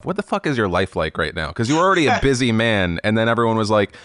What the fuck is your life like right now? Because you were already a busy man, and then everyone was like,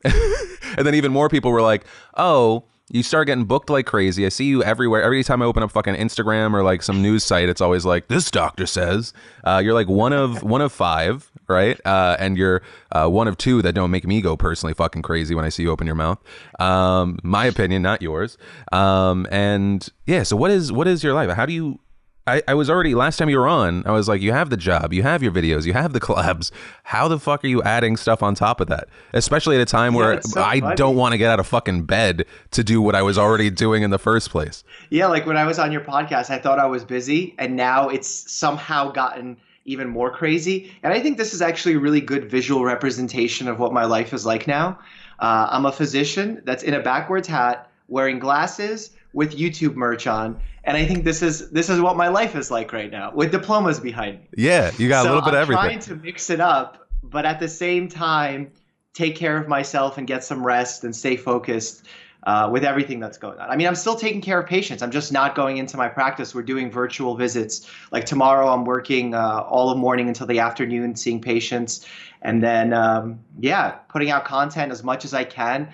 and then even more people were like, oh, you start getting booked like crazy. I see you everywhere. Every time I open up fucking Instagram or like some news site, it's always like, this doctor says. You're like one of five, right? And you're one of two that don't make me go personally fucking crazy when I see you open your mouth. My opinion, not yours. And yeah, so what is your life? How do you? I was already, last time you were on, I was like, you have the job, you have your videos, you have the collabs. How the fuck are you adding stuff on top of that? Especially at a time where It's so I funny. don't want to get out of fucking bed to do what I was already doing in the first place. Yeah, like when I was on your podcast, I thought I was busy, and now it's somehow gotten even more crazy. And I think this is actually a really good visual representation of what my life is like now. I'm a physician that's in a backwards hat, wearing glasses with YouTube merch on, and I think this is what my life is like right now, with diplomas behind me. Yeah, you got a So little bit of I'm everything. trying to mix it up, but at the same time, take care of myself and get some rest and stay focused with everything that's going on. I mean, I'm still taking care of patients. I'm just not going into my practice. We're doing virtual visits. Like tomorrow, I'm working all the morning until the afternoon, seeing patients, and then yeah, putting out content as much as I can.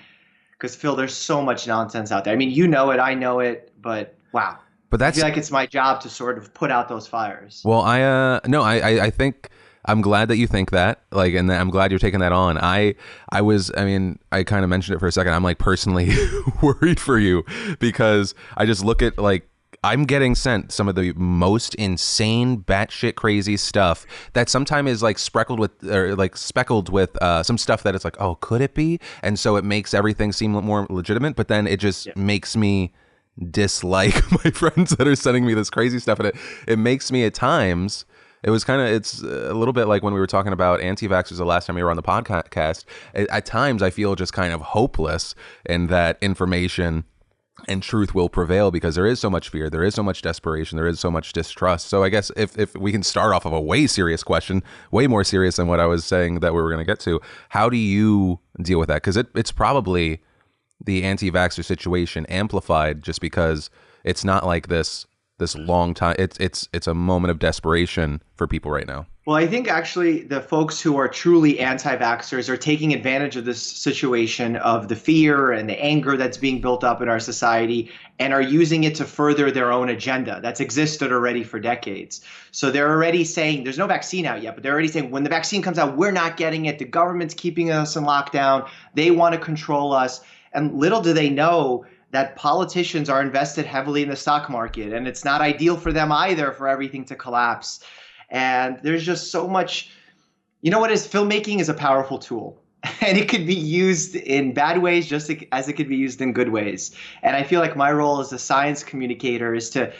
Because Phil, there's so much nonsense out there. I mean, you know it, I know it, but wow. But I that's feel like it's my job to sort of put out those fires. well, I think I'm glad that you think that, like, and I'm glad you're taking that on. I mean, I kind of mentioned it for a second. I'm like personally worried for you because I just look at like I'm getting sent some of the most insane, batshit crazy stuff that sometimes is like speckled with some stuff that it's like, oh, could it be? And so it makes everything seem more legitimate. But then it just makes me dislike my friends that are sending me this crazy stuff, and it makes me at times. It's a little bit like when we were talking about anti-vaxxers the last time we were on the podcast. At times I feel just kind of hopeless in that information and truth will prevail because there is so much fear, there is so much desperation, there is so much distrust. So I guess if we can start off of a way serious question, way more serious than what I was saying that we were going to get to, how do you deal with that? Because it's probably the anti-vaxxer situation amplified just because it's not like this long time. It's a moment of desperation for people right now. Well, I think actually the folks who are truly anti-vaxxers are taking advantage of this situation of the fear and the anger that's being built up in our society and are using it to further their own agenda that's existed already for decades. So they're already saying there's no vaccine out yet, but they're already saying when the vaccine comes out, we're not getting it. The government's keeping us in lockdown. They want to control us. And little do they know that politicians are invested heavily in the stock market, and it's not ideal for them either for everything to collapse. And there's just so much, you know what is filmmaking is a powerful tool and it could be used in bad ways just as it could be used in good ways. And I feel like my role as a science communicator is to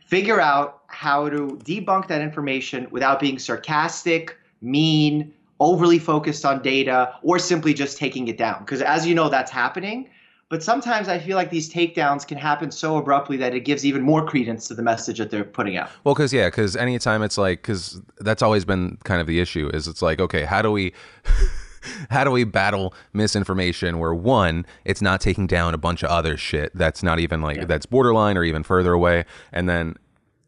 figure out how to debunk that information without being sarcastic, mean, overly focused on data, or simply just taking it down. Because as you know, that's happening. But sometimes I feel like these takedowns can happen so abruptly that it gives even more credence to the message that they're putting out. Well, because anytime it's like, because that's always been kind of the issue is it's like, okay, how do we how do we battle misinformation where one, it's not taking down a bunch of other shit that's not even like that's borderline or even further away, and then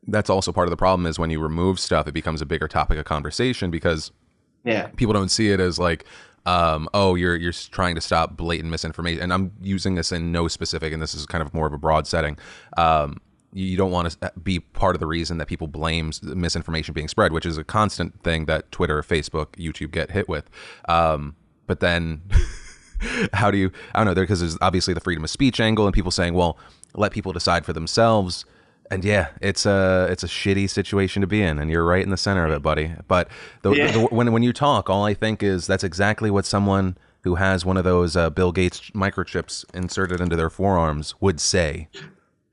that's also part of the problem is when you remove stuff, it becomes a bigger topic of conversation because people don't see it as like oh, you're trying to stop blatant misinformation. And I'm using this in no specific, and this is kind of more of a broad setting. You don't want to be part of the reason that people blame misinformation being spread, which is a constant thing that Twitter, Facebook, YouTube get hit with. But then how do you, I don't know, because there's obviously the freedom of speech angle and people saying, well, let people decide for themselves. And yeah, it's a shitty situation to be in, and you're right in the center of it, buddy. But when you talk, all I think is that's exactly what someone who has one of those Bill Gates microchips inserted into their forearms would say.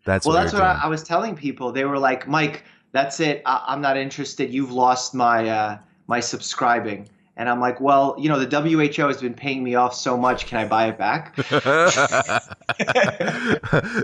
That's what I was telling people. They were like, "Mike, that's it. I'm not interested. You've lost my my subscribing." And I'm like, well, you know, the WHO has been paying me off so much. Can I buy it back?